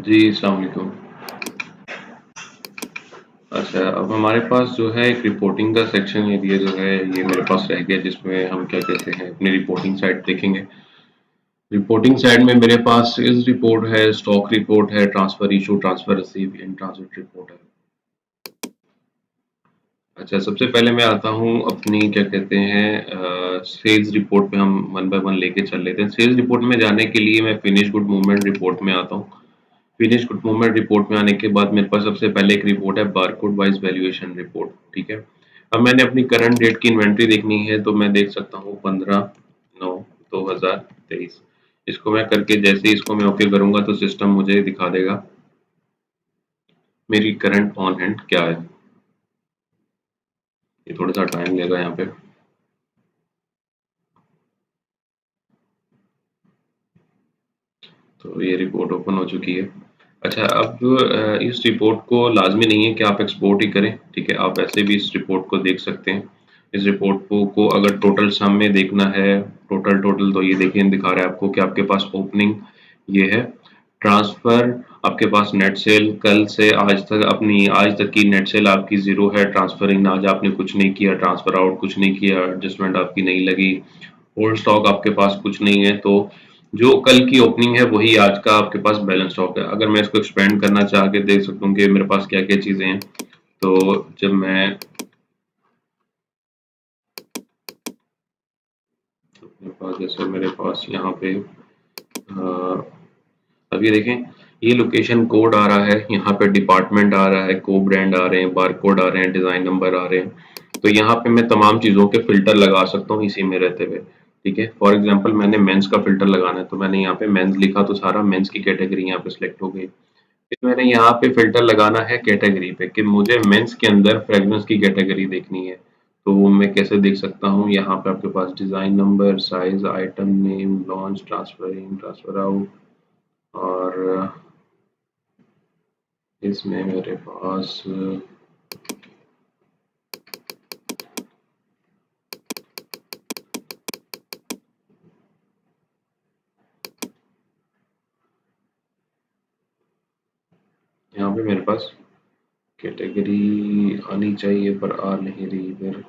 जी, अस्सलाम वालेकुम। अच्छा, अब हमारे पास जो है एक रिपोर्टिंग का सेक्शन ये जो है ये मेरे पास रह गया जिसमें हम क्या कहते हैं अपनी रिपोर्टिंग साइड देखेंगे। रिपोर्टिंग साइड में मेरे पास सेल्स रिपोर्ट है, स्टॉक रिपोर्ट है, transfer issue, transfer receive, in transit report है। अच्छा, सबसे पहले मैं आता हूँ अपनी क्या कहते हैं सेल्स रिपोर्ट पे हम वन बाय वन लेके चल लेते हैं। सेल्स रिपोर्ट में जाने के लिए मैं फिनिश गुड मूवमेंट रिपोर्ट में आता हूँ। फिनिश गुड मूवमेंट रिपोर्ट में आने के बाद मेरे पास सबसे पहले एक रिपोर्ट है बारकोड वाइज वैल्यूएशन रिपोर्ट। ठीक है, अब मैंने अपनी करंट डेट की इन्वेंट्री देखनी है तो मैं देख सकता हूँ 15/9/2023। इसको मैं करके जैसे ही इसको मैं ओके करूंगा तो सिस्टम मुझे दिखा देगा मेरी करंट ऑन हैंड क्या है। ये थोड़ा सा टाइम लेगा यहाँ पे। तो ये रिपोर्ट ओपन हो चुकी है। अच्छा, अब इस रिपोर्ट को लाजमी नहीं है कि आप एक्सपोर्ट ही करें। ठीक है, आप ऐसे भी इस रिपोर्ट को देख सकते हैं। इस रिपोर्ट को अगर टोटल सम में देखना है, टोटल टोटल तो ये देखिए दिखा रहा है आपको कि आपके पास ओपनिंग ये है, ट्रांसफर आपके पास नेट सेल कल से आज तक अपनी आज तक की नेट सेल आपकी जीरो है, ट्रांसफर इन आज आपने कुछ नहीं किया, ट्रांसफर आउट कुछ नहीं किया, एडजस्टमेंट आपकी नहीं लगी, होल्ड स्टॉक आपके पास कुछ नहीं है। तो जो कल की ओपनिंग है वही आज का आपके पास बैलेंस स्टॉक है। अगर मैं इसको एक्सपेंड करना चाह के देख सकता हूँ कि मेरे पास क्या क्या चीजें हैं। तो जब मैं मेरे पास जैसे मेरे पास यहाँ पे अब ये देखें, ये लोकेशन कोड आ रहा है, यहाँ पे डिपार्टमेंट आ रहा है, को ब्रांड आ रहे हैं, बार कोड आ रहे हैं, डिजाइन नंबर आ रहे हैं। तो यहाँ पे मैं तमाम चीजों के फिल्टर लगा सकता हूँ इसी में रहते हुए। ठीक है, फॉर एग्जांपल मैंने मेंस का फिल्टर लगाना है तो मैंने यहाँ पे मेंस लिखा तो सारा मेंस की कैटेगरी यहाँ पे सिलेक्ट हो गई। फिर मैंने यहाँ पे फिल्टर लगाना है कैटेगरी पे कि मुझे मेंस के अंदर फ्रेग्रेंस की कैटेगरी देखनी है। तो वो मैं कैसे देख सकता हूँ, यहाँ पे आपके पास design number, size, item name, launch, transfer in, transfer out, और इसमें मेरे पास यहाँ पे मेरे पास कैटेगरी आनी चाहिए पर आ नहीं रही इधर।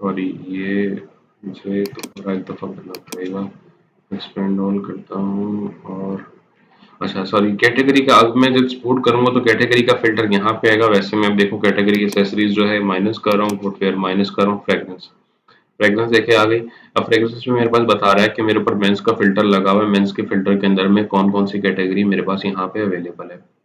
सॉरी, ये मुझे दोबारा एक दफ़ा करना पड़ेगा। एक्सपेंड ऑल करता हूँ और अच्छा सॉरी, कैटेगरी का अब मैं जब एक्सपोर्ट करूंगा तो कैटेगरी का फिल्टर यहाँ पे आएगा। वैसे मैं अब देखो कैटेगरी एक्सेसरीज जो है माइनस कर रहा हूँ, फुटवेयर माइनस कर रहा हूँ, फ्रेग्रेंस फ्रेग्रेंस देखे आ गई। अब फ्रेग्रेंस में मेरे पास बता रहा है कि मेरे ऊपर मेंस का फिल्टर लगा हुआ है, मेंस के फिल्टर के अंदर में कौन कौन सी कैटेगरी मेरे पास यहाँ पे अवेलेबल है।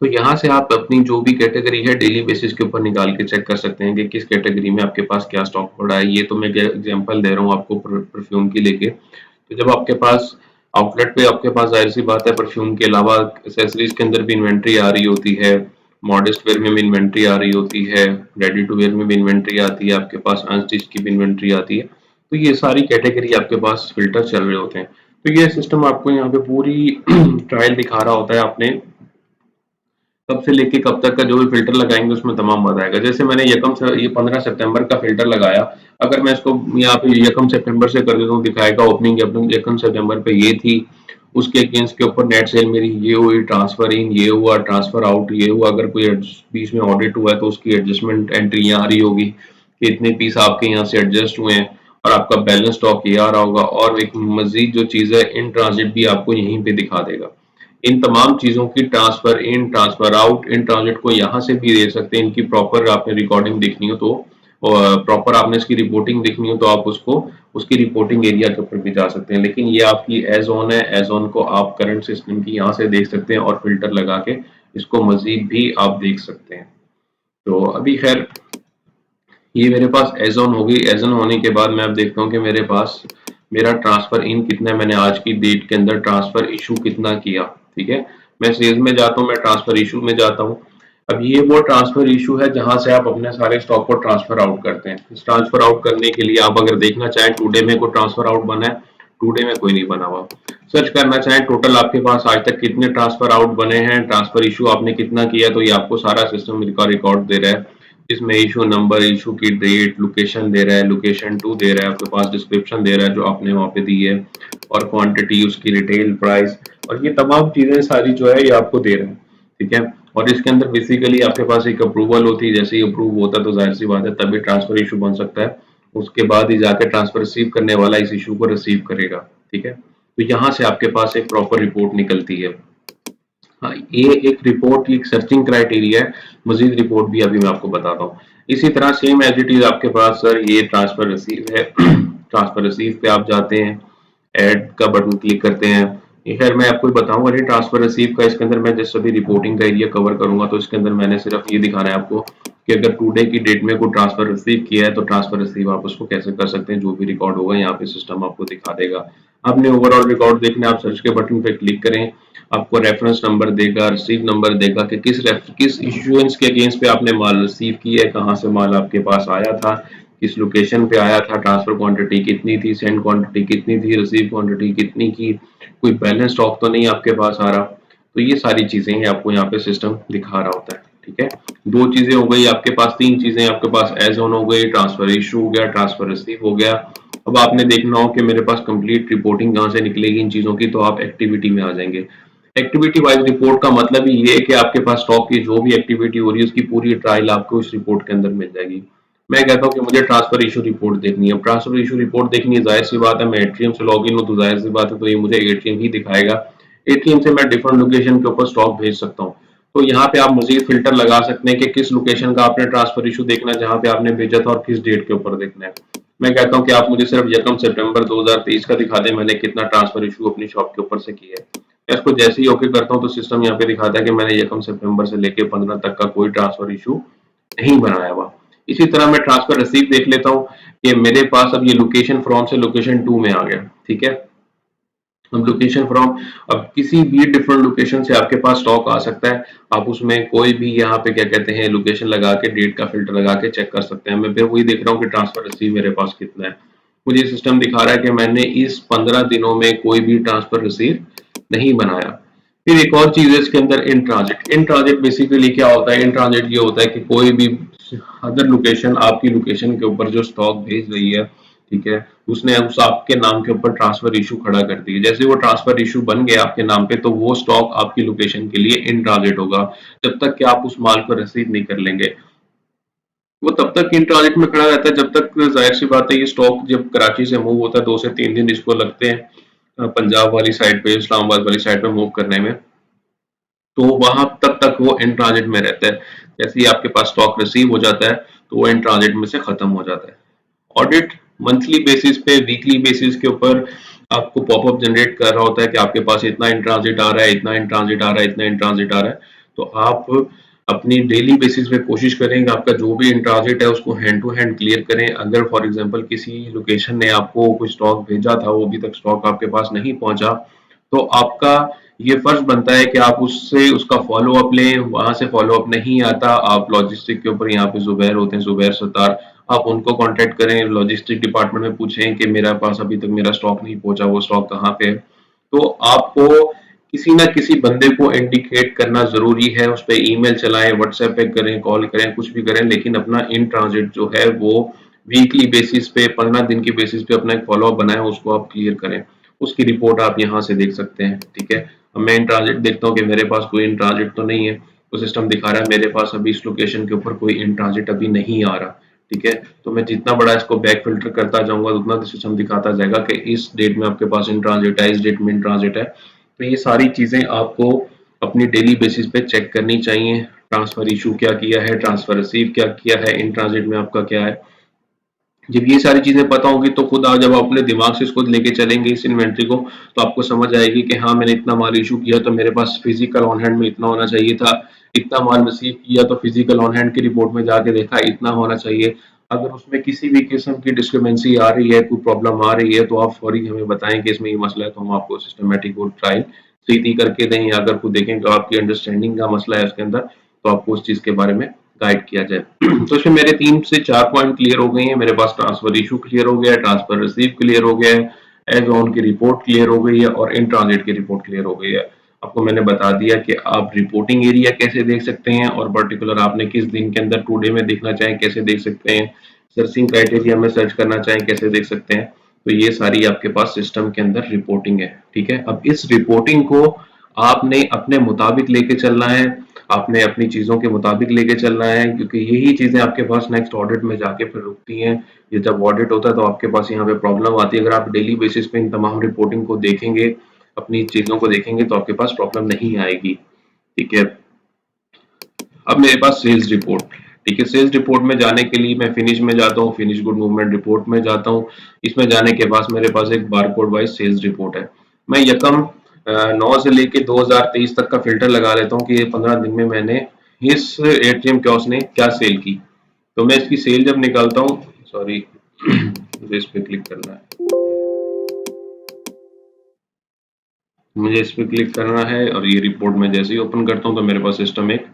तो यहाँ से आप अपनी जो भी कैटेगरी है डेली बेसिस के ऊपर निकाल के चेक कर सकते हैं कि किस कैटेगरी में आपके पास क्या स्टॉक पड़ा है। ये तो मैं एग्जांपल दे रहा हूँ आपको परफ्यूम की लेके। तो जब आपके पास आउटलेट पे आपके पास जाहिर सी बात है परफ्यूम के अलावा एक्सेसरीज के अंदर भी इन्वेंट्री आ रही होती है, मॉडेस्ट वेयर में भी इन्वेंट्री आ रही होती है, रेडी टू वेयर में भी इन्वेंट्री आती है, आपके पास अनस्टिच की भी इन्वेंट्री आती है। तो ये सारी कैटेगरी आपके पास फिल्टर चल रहे होते हैं। तो ये सिस्टम आपको यहाँ पे पूरी ट्रायल दिखा रहा होता है, आपने कब से लेके कब तक का जो भी फ़िल्टर लगाएँगे उसमें तमाम बताएगा। जैसे मैंने यकम से ये 15 सितंबर का फ़िल्टर लगाया, अगर मैं इसको यहाँ पे यकम सितंबर से कर देता हूँ, दिखाएगा ओपनिंग अपनी यकम सितंबर पे ये थी, उसके अगेंस्ट के ऊपर नेट सेल मेरी ये हुई, ट्रांसफर इन ये हुआ, ट्रांसफर आउट ये हुआ। अगर कोई बीच में ऑडिट हुआ है तो उसकी एडजस्टमेंट एंट्री यहाँ आ रही होगी कि इतने पीस आपके यहाँ से एडजस्ट हुए हैं, और आपका बैलेंस स्टॉक ये आ रहा होगा। और एक मजीद जो चीज़ है इन ट्रांजिट भी आपको यहीं पे दिखा देगा। इन तमाम चीज़ों की transfer in, transfer out, in transit को यहाँ से भी देख सकते हैं। इनकी प्रॉपर आपने रिकॉर्डिंग देखनी हो तो प्रॉपर आपने इसकी रिपोर्टिंग देखनी हो तो आप उसको उसकी रिपोर्टिंग एरिया के ऊपर भी जा सकते हैं। लेकिन ये आपकी एज ऑन है, एज ऑन को आप करंट सिस्टम की यहाँ से देख सकते हैं और फिल्टर लगा के इसको मजीद भी आप देख सकते हैं। तो अभी खैर ये मेरे पास एज ऑन होगी। एज ऑन होने के बाद मैं अब देखता हूँ कि मेरे पास मेरा ट्रांसफर इन कितना है, मैंने आज की डेट के अंदर ट्रांसफर इशू कितना किया। ठीक है, मैं सेल्स में जाता हूँ, मैं ट्रांसफर इशू में जाता हूँ। अब ये वो ट्रांसफर इशू है जहां से आप अपने सारे स्टॉक को ट्रांसफर आउट करते हैं। इस ट्रांसफर आउट करने के लिए आप अगर देखना चाहें टुडे में कोई ट्रांसफर आउट बना है, टुडे में कोई नहीं बना हुआ। सर्च करना चाहें टोटल आपके पास आज तक कितने ट्रांसफर आउट बने हैं, ट्रांसफर इशू आपने कितना किया, तो ये आपको सारा सिस्टम का रिकॉर्ड दे रहा है। इसमें इशू नंबर, इशू की डेट, लोकेशन दे रहा है, लोकेशन टू दे रहा है, आपके पास डिस्क्रिप्शन दे रहा है जो आपने वहां पे दी है, और क्वांटिटी, उसकी रिटेल प्राइस, और ये तमाम चीजें सारी जो है ये आपको दे रहे हैं। ठीक है, और इसके अंदर बेसिकली आपके पास एक अप्रूवल होती है, जैसे ही अप्रूव होता है तो जाहिर सी बात है तभी ट्रांसफर इशू बन सकता है। उसके बाद ही जाके ट्रांसफर रिसीव करने वाला इस इशू को रिसीव करेगा। ठीक है, तो यहाँ से आपके पास एक प्रॉपर रिपोर्ट निकलती है। हाँ, ये एक रिपोर्ट, एक सर्चिंग क्राइटेरिया है। मजीद रिपोर्ट भी अभी मैं आपको बताता हूँ। इसी तरह सेम एज इट इज आपके पास सर ये ट्रांसफर रिसीव है। ट्रांसफर रिसीव पे आप जाते हैं, ऐड का बटन क्लिक करते हैं। ये खैर मैं आपको बताऊंगा नहीं ट्रांसफर रिसीव का, इसके अंदर मैं जैसे अभी रिपोर्टिंग का एरिया कवर करूंगा तो इसके अंदर मैंने सिर्फ ये दिखाना है आपको कि अगर टुडे की डेट में कोई ट्रांसफर रिसीव किया है तो ट्रांसफर रिसीव आप उसको कैसे कर सकते हैं। जो भी रिकॉर्ड होगा यहाँ पे सिस्टम आपको दिखा देगा। आपने ओवरऑल रिकॉर्ड देखना, आप सर्च के बटन पे क्लिक करें, आपको रेफरेंस नंबर देगा, रिसीव नंबर देगा कि किस इश्यूएंस के अगेंस्ट पे आपने माल रिसीव किया है, कहाँ से माल आपके पास आया था, किस लोकेशन पे आया था, ट्रांसफर क्वांटिटी कितनी थी, सेंड क्वांटिटी कितनी थी, रिसीव क्वांटिटी कितनी की, कोई बैलेंस स्टॉक तो नहीं आपके पास आ रहा। तो ये सारी चीजें हैं आपको यहाँ पे सिस्टम दिखा रहा होता है। ठीक है, दो चीजें हो गई आपके पास, तीन चीजें आपके पास, एज ऑन हो गई, ट्रांसफर इशू हो गया, ट्रांसफर रिसीव हो गया। अब आपने देखना हो कि मेरे पास कंप्लीट रिपोर्टिंग कहाँ से निकलेगी इन चीजों की, तो आप एक्टिविटी में आ जाएंगे। एक्टिविटी वाइज रिपोर्ट का मतलब ही ये है कि आपके पास स्टॉक की जो भी एक्टिविटी हो रही है उसकी पूरी ट्रायल आपको इस रिपोर्ट के अंदर मिल जाएगी। मैं कहता हूँ कि मुझे ट्रांसफर इशू रिपोर्ट देखनी है। ट्रांसफर इशू रिपोर्ट देखनी है, जाहिर सी बात है मैं एटीएम से लॉग इन हूँ तो जाहिर सी बात है तो ये मुझे एटीएम ही दिखाएगा। एटीएम से मैं डिफरेंट लोकेशन के ऊपर स्टॉक भेज सकता हूँ। तो यहाँ पे आप मजीद फिल्टर लगा सकते हैं कि किस लोकेशन का आपने ट्रांसफर इशू देखना है जहाँ पे आपने भेजा था और किस डेट के ऊपर देखना है। मैं कहता हूँ कि आप मुझे सिर्फ 1 सितंबर 2023 का दिखा दें मैंने कितना ट्रांसफर इशू अपनी शॉप के ऊपर से किया है। मैं इसको जैसे ही ओके करता हूँ तो सिस्टम यहाँ पे दिखाता है कि मैंने 1 सितंबर से लेके 15 तक का कोई ट्रांसफर इशू नहीं बनाया हुआ। इसी तरह मैं ट्रांसफर रिसीव देख लेता हूँ कि मेरे पास अब ये लोकेशन फ्रॉम से लोकेशन टू में आ गया। ठीक है, अब लोकेशन फ्रॉम, अब किसी भी डिफरेंट लोकेशन से आपके पास स्टॉक आ सकता है। आप उसमें कोई भी यहाँ पे क्या कहते हैं लोकेशन लगा के, डेट का फिल्टर लगा के चेक कर सकते हैं। मैं फिर वही देख रहा हूँ कि ट्रांसफर रिसीव मेरे पास कितना है। मुझे सिस्टम दिखा रहा है कि मैंने इस 15 दिनों में कोई भी ट्रांसफर रिसीव नहीं बनाया। फिर एक और चीज है इसके अंदर, in transit. In transit basically क्या होता है, इन ट्रांजिट ये होता है कि कोई भी अदर लोकेशन आपकी लोकेशन के ऊपर जो स्टॉक भेज रही है, ठीक है, उसने उस आपके नाम के ऊपर ट्रांसफर इशू खड़ा कर दिया। जैसे वो ट्रांसफर इशू बन गया आपके नाम पे तो वो स्टॉक आपकी लोकेशन के लिए इन ट्रांजिट होगा जब तक कि आप उस माल को रिसीव नहीं कर लेंगे। वो तब तक इन ट्रांजिट में खड़ा रहता है जब तक, जाहिर सी बात है, ये स्टॉक जब कराची से मूव होता है 2 से 3 दिन इसको लगते हैं पंजाब वाली साइड पे, इस्लामाबाद वाली साइड पे मूव करने में। तो वहां तब तक वो इन ट्रांजिट में रहता है। जैसे ही आपके पास स्टॉक रिसीव हो जाता है तो वो इन ट्रांजिट में से खत्म हो जाता है। ऑडिट मंथली बेसिस पे, वीकली बेसिस के ऊपर आपको पॉपअप जनरेट कर रहा होता है कि आपके पास इतना इन ट्रांजिट आ रहा है, इतना इन ट्रांजिट आ रहा है, इतना इन ट्रांजिट आ रहा है। तो आप अपनी डेली बेसिस पे कोशिश करें कि आपका जो भी इन ट्रांजिट है उसको हैंड टू हैंड क्लियर करें। अगर फॉर एग्जांपल किसी लोकेशन ने आपको कुछ स्टॉक भेजा था, वो अभी तक स्टॉक आपके पास नहीं पहुंचा, तो आपका ये फर्ज बनता है कि आप उससे उसका फॉलो अप लें। वहां से फॉलो अप नहीं आता, आप लॉजिस्टिक के ऊपर, यहाँ पे जुबैर होते हैं, जुबैर सत्तार, आप उनको कांटेक्ट करें, लॉजिस्टिक डिपार्टमेंट में पूछें कि मेरा पास अभी तक मेरा स्टॉक नहीं पहुंचा, वो स्टॉक कहाँ पे है। तो आपको किसी ना किसी बंदे को इंडिकेट करना जरूरी है। उस पर ईमेल चलाएं, व्हाट्सएप पे करें, कॉल करें, कुछ भी करें, लेकिन अपना इन ट्रांजिट जो है वो वीकली बेसिस पे, 15 दिन की बेसिस पे अपना एक फॉलो अप बनाएं, उसको आप क्लियर करें। उसकी रिपोर्ट आप यहाँ से देख सकते हैं। ठीक है, अब मैं इन ट्रांजिट देखता हूँ कि मेरे पास कोई इन ट्रांजिट तो नहीं है, तो सिस्टम दिखा रहा है मेरे पास अभी इस लोकेशन के ऊपर कोई इन ट्रांजिट अभी नहीं आ रहा। ठीक है, तो मैं जितना बड़ा इसको बैक फिल्टर करता जाऊंगा उतना सिस्टम दिखाता जाएगा कि इस डेट में आपके पास इन ट्रांजिट है, इस डेट में इन ट्रांजिट है। तो ये सारी चीजें आपको अपनी डेली बेसिस पे चेक करनी चाहिए। ट्रांसफर इशू क्या किया है, ट्रांसफर रिसीव क्या किया है, इन ट्रांजिट में आपका क्या है, जब ये सारी चीजें पता होंगी तो खुद आप जब अपने दिमाग से इसको लेके चलेंगे इस इन्वेंट्री को, तो आपको समझ आएगी कि हाँ मैंने इतना माल इशू किया तो मेरे पास फिजिकल ऑन हैंड में इतना होना चाहिए था, इतना माल रिसीव किया तो फिजिकल ऑन हैंड की रिपोर्ट में जाके देखा इतना होना चाहिए। अगर उसमें किसी भी किस्म की डिस्क्रिपेंसी आ रही है, कोई प्रॉब्लम आ रही है, तो आप फौरी हमें बताएं कि इसमें ये मसला है, तो हम आपको सिस्टमेटिक और ट्रायल सीधी करके दें, या अगर कोई देखें तो आपकी अंडरस्टैंडिंग का मसला है उसके अंदर, तो आपको उस चीज के बारे में गाइड किया जाए। तो इसमें मेरे 3 से 4 पॉइंट क्लियर हो गए हैं। मेरे पास ट्रांसफर इशू क्लियर हो गया है, ट्रांसफर रिसीव क्लियर हो गया है, एज ऑन की रिपोर्ट क्लियर हो गई है, और इन ट्रांजिट की रिपोर्ट क्लियर हो गई है। आपको मैंने बता दिया कि आप रिपोर्टिंग एरिया कैसे देख सकते हैं, और पर्टिकुलर आपने किस दिन के अंदर टुडे में देखना चाहें कैसे देख सकते हैं, सर्चिंग क्राइटेरिया में सर्च करना चाहें कैसे देख सकते हैं। तो ये सारी आपके पास सिस्टम के अंदर रिपोर्टिंग है। ठीक है, अब इस रिपोर्टिंग को आपने अपने मुताबिक लेके चलना है, आपने अपनी चीजों के मुताबिक लेके चलना है, क्योंकि यही चीजें आपके पास नेक्स्ट ऑडिट में जाके फिर रुकती हैं। ये जब ऑडिट होता है तो आपके पास यहाँ पे प्रॉब्लम आती है। अगर आप डेली बेसिस पे इन तमाम रिपोर्टिंग को देखेंगे, अपनी चीजों को देखेंगे, तो आपके पास प्रॉब्लम नहीं आएगी। ठीक है, अब मेरे पास सेल्स रिपोर्ट। ठीक है, सेल्स रिपोर्ट में जाने के लिए मैं फिनिश में जाता हूँ, फिनिश गुड मूवमेंट रिपोर्ट में जाता हूँ। इसमें जाने के बाद मेरे पास एक बारकोड वाइज सेल्स रिपोर्ट है। मैं यकम 9 से लेके 2023 तक का फिल्टर लगा लेता हूँ कि ये 15 दिन में मैंने इस एटीएम कियोस्क ने क्या सेल की। तो मैं इसकी सेल जब निकालता हूँ, सॉरी मुझे इस पे क्लिक करना है, मुझे इस पे क्लिक करना है, और ये रिपोर्ट में जैसे ही ओपन करता हूँ तो मेरे पास सिस्टम एक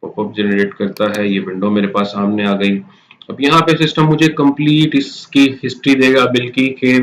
पॉपअप जनरेट करता है। ये विंडो मेरे पास सामने आ गई। अब यहाँ पे सिस्टम मुझे कंप्लीट इसकी हिस्ट्री देगा बिल की, कि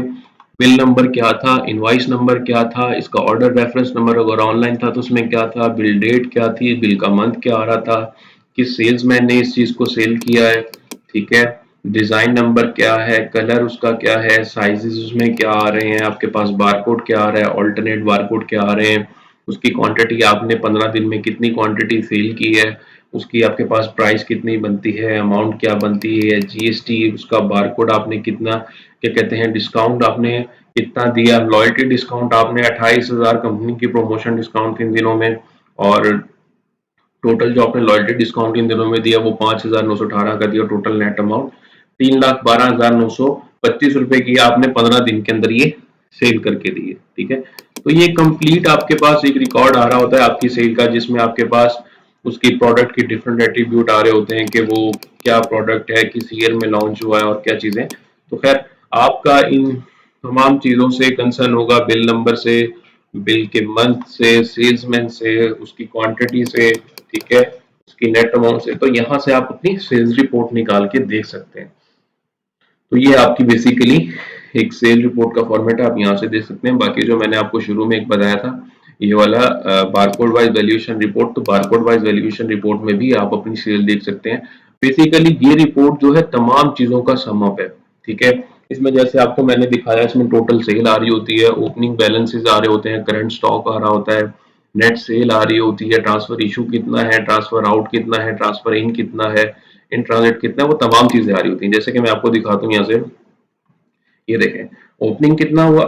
बिल नंबर क्या था, इनवॉइस नंबर क्या था, इसका ऑर्डर रेफरेंस नंबर अगर ऑनलाइन था तो उसमें क्या था, बिल डेट क्या थी, बिल का मंथ क्या आ रहा था, किस सेल्समैन ने इस चीज को सेल किया है। ठीक है, डिजाइन नंबर क्या है, कलर उसका क्या है, साइजेस उसमें क्या आ रहे हैं, आपके पास बारकोड क्या आ रहा है, ऑल्टरनेट बारकोड क्या आ रहे हैं, उसकी क्वांटिटी आपने 15 दिन में कितनी क्वांटिटी सेल की है, उसकी आपके पास प्राइस कितनी बनती है, अमाउंट क्या बनती है, जीएसटी उसका बारकोड आपने कितना, क्या कहते हैं, डिस्काउंट आपने कितना दिया, लॉयल्टी डिस्काउंट आपने 28,000 कंपनी की प्रमोशन डिस्काउंट इन दिनों में, और टोटल जो आपने लॉयल्टी डिस्काउंट इन दिनों में दिया वो 5,918 का दिया, टोटल नेट अमाउंट 3,12,925 रुपए की आपने 15 दिन के अंदर ये सेल करके दी है। ठीक है, तो ये कंप्लीट आपके पास एक रिकॉर्ड आ रहा होता है आपकी सेल का, जिसमें आपके पास उसकी प्रोडक्ट की डिफरेंट एट्रीब्यूट आ रहे होते हैं, कि वो क्या प्रोडक्ट है, किस ईयर में लॉन्च हुआ है, और क्या चीजें। तो खैर, आपका इन तमाम चीजों से कंसर्न होगा, बिल नंबर से, बिल के मंथ से, सेल्समैन से, उसकी क्वांटिटी से, ठीक है, उसकी नेट अमाउंट से। तो यहाँ से आप अपनी सेल्स रिपोर्ट निकाल के देख सकते हैं। तो ये आपकी बेसिकली एक सेल रिपोर्ट का फॉर्मेट है, आप यहाँ से देख सकते हैं। बाकी जो मैंने आपको शुरू में एक बताया था, ये वाला बारकोड वाइज वैल्यूएशन रिपोर्ट, तो बारकोड वाइज वैल्यूएशन रिपोर्ट में भी आप अपनी सेल देख सकते हैं। बेसिकली ये रिपोर्ट जो है तमाम चीजों का सम अप है। ठीक है, इसमें जैसे आपको मैंने दिखाया, इसमें टोटल सेल आ रही होती है, ओपनिंग बैलेंसेस आ रहे होते हैं, करंट स्टॉक आ रहा होता है, नेट सेल आ रही होती है, ट्रांसफर इशू कितना है, ट्रांसफर आउट कितना है, ट्रांसफर इन कितना है, इन ट्रांजिट कितना है, वो तमाम चीजें आ रही होती हैं। जैसे कि मैं आपको दिखाता हूँ यहाँ से, ये देखें ओपनिंग कितना हुआ।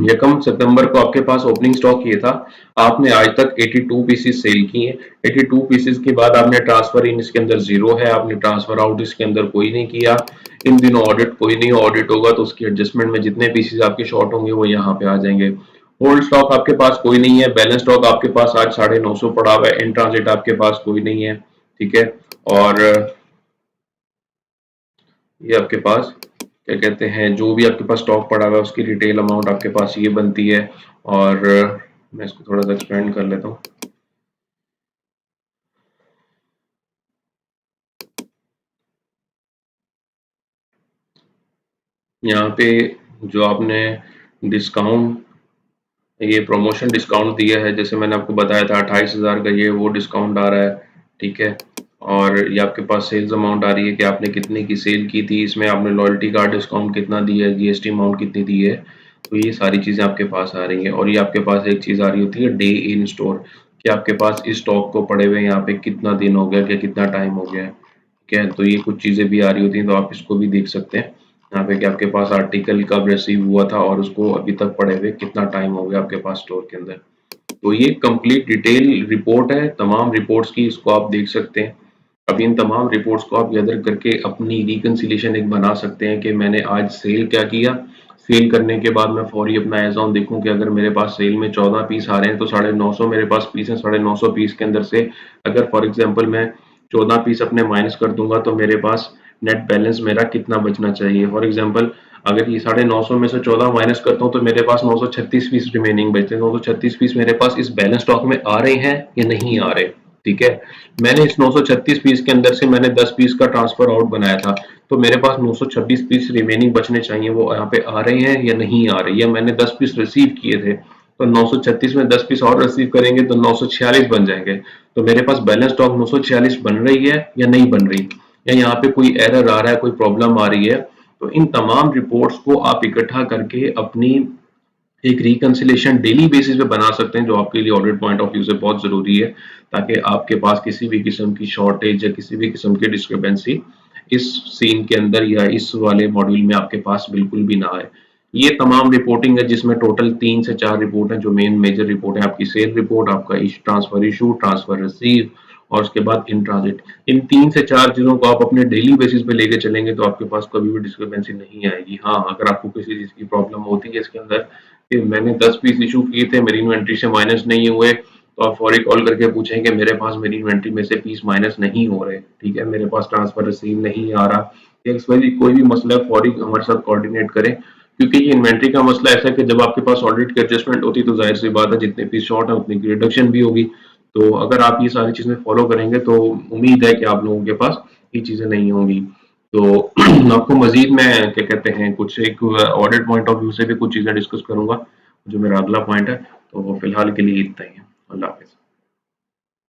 यकम सितंबर को आपके पास ओपनिंग स्टॉक ये था, आपने आज तक 82 पीसेस सेल किए हैं। 82 पीसेस के बाद आपने ट्रांसफर इन इसके अंदर जीरो है, आपने ट्रांसफर आउट इसके अंदर कोई नहीं किया। इन दिनों ऑडिट कोई नहीं, ऑडिट होगा तो उसकी एडजस्टमेंट में जितने पीसेस आपके शॉर्ट होंगे वो यहाँ पे आ जाएंगे। होल्ड स्टॉक आपके पास कोई नहीं है, बैलेंस स्टॉक आपके पास आज 950 पड़ा हुआ है, इन ट्रांजिट आपके पास कोई नहीं है। ठीक है, और ये आपके पास क्या कहते हैं, जो भी आपके पास स्टॉक पड़ा हुआ है उसकी रिटेल अमाउंट आपके पास ये बनती है। और मैं इसको थोड़ा सा एक्सपेंड कर लेता हूँ। यहाँ पे जो आपने डिस्काउंट, ये प्रमोशन डिस्काउंट दिया है, जैसे मैंने आपको बताया था 28,000 का, ये वो डिस्काउंट आ रहा है। ठीक है, और ये आपके पास सेल्स अमाउंट आ रही है कि आपने कितने की सेल की थी, इसमें आपने लॉयल्टी कार्ड डिस्काउंट कितना दिया है, जीएसटी अमाउंट कितनी दी है। तो ये सारी चीज़ें आपके पास आ रही हैं। और ये आपके पास एक चीज़ आ रही होती है डे इन स्टोर, कि आपके पास इस स्टॉक को पड़े हुए यहाँ पे कितना दिन हो गया, क्या कितना टाइम हो गया है। ठीक है, तो ये कुछ चीज़ें भी आ रही होती हैं, तो आप इसको भी देख सकते हैं यहाँ पे, कि आपके पास आर्टिकल कब रिसीव हुआ था और उसको अभी तक पड़े हुए कितना टाइम हो गया आपके पास स्टोर के अंदर। तो ये कंप्लीट डिटेल रिपोर्ट है तमाम रिपोर्ट्स की, इसको आप देख सकते हैं। अब इन तमाम रिपोर्ट्स को आप गैदर करके अपनी रिकंसिलिएशन एक बना सकते हैं कि मैंने आज सेल क्या किया, सेल करने के बाद मैं फौरी अपना एज ऑन देखूं कि अगर मेरे पास सेल में 14 पीस आ रहे हैं तो 950 मेरे पास पीस है, 950 पीस के अंदर से अगर फॉर एग्जांपल मैं 14 पीस अपने माइनस कर दूंगा तो मेरे पास नेट बैलेंस मेरा कितना बचना चाहिए। फॉर एग्जांपल अगर ये 950 में से 14 माइनस करता हूँ तो मेरे पास 936 पीस रिमेनिंग बचते हैं। 936 पीस मेरे पास इस बैलेंस स्टॉक में आ रहे हैं या नहीं आ रहे, ठीक है। मैंने इस 936 पीस के अंदर से मैंने 10 पीस का ट्रांसफर आउट बनाया था, तो मेरे पास 926 पीस रिमेनिंग बचने चाहिए, वो यहाँ पे आ रहे हैं या नहीं आ रहे, या मैंने 10 पीस रिसीव किए थे तो 936 में 10 पीस और रिसीव करेंगे तो 946 बन जाएंगे। तो मेरे पास बैलेंस स्टॉक 946 बन रही है या नहीं बन रही, या यहाँ पे कोई एरर आ रहा है, कोई प्रॉब्लम आ रही है। तो इन तमाम रिपोर्ट्स को आप इकट्ठा करके अपनी एक रिकंसिलेशन डेली बेसिस पे बना सकते हैं, जो आपके लिए ऑडिट पॉइंट ऑफ व्यू से बहुत जरूरी है, ताकि आपके पास किसी भी किस्म की शॉर्टेज या किसी भी किस्म की डिस्क्रिपेंसी इस सीन के अंदर या इस वाले मॉड्यूल में आपके पास बिल्कुल भी ना आए। ये तमाम रिपोर्टिंग है जिसमें टोटल 3 से 4 रिपोर्ट है। जो मेन मेजर रिपोर्ट है आपकी सेल रिपोर्ट, आपका ट्रांसफर इशू, ट्रांसफर रिसीव और उसके बाद इन ट्रांजिट। इन 3 से 4 चीजों को आप अपने डेली बेसिस पे लेके चलेंगे तो आपके पास कभी भी डिस्क्रिपेंसी नहीं आएगी। हाँ, अगर आपको किसी चीज की प्रॉब्लम होती है इसके अंदर कि मैंने 10 पीस इशू किए थे, मेरी इन्वेंट्री से माइनस नहीं हुए, तो आप फौरी कॉल करके पूछें कि मेरे पास मेरी इन्वेंट्री में से पीस माइनस नहीं हो रहे, ठीक है, मेरे पास ट्रांसफर रिसीव नहीं आ रहा, या कोई भी मसला है, फौरी हमारे साथ कोऑर्डिनेट करें। क्योंकि ये इन्वेंट्री का मसला ऐसा है कि जब आपके पास ऑडिट की एडजस्टमेंट होती है तो जाहिर सी बात है जितने पीस शॉर्ट है उतनी की रिडक्शन भी होगी। तो अगर आप ये सारी चीजें फॉलो करेंगे तो उम्मीद है कि आप लोगों के पास ये चीजें नहीं होंगी। तो आपको मजीद मैं क्या कहते हैं कुछ एक ऑडिट पॉइंट ऑफ व्यू से भी कुछ चीजें डिस्कस करूंगा, जो मेरा अगला पॉइंट है। तो फिलहाल के लिए इतना ही है। अल्लाह हाफिज।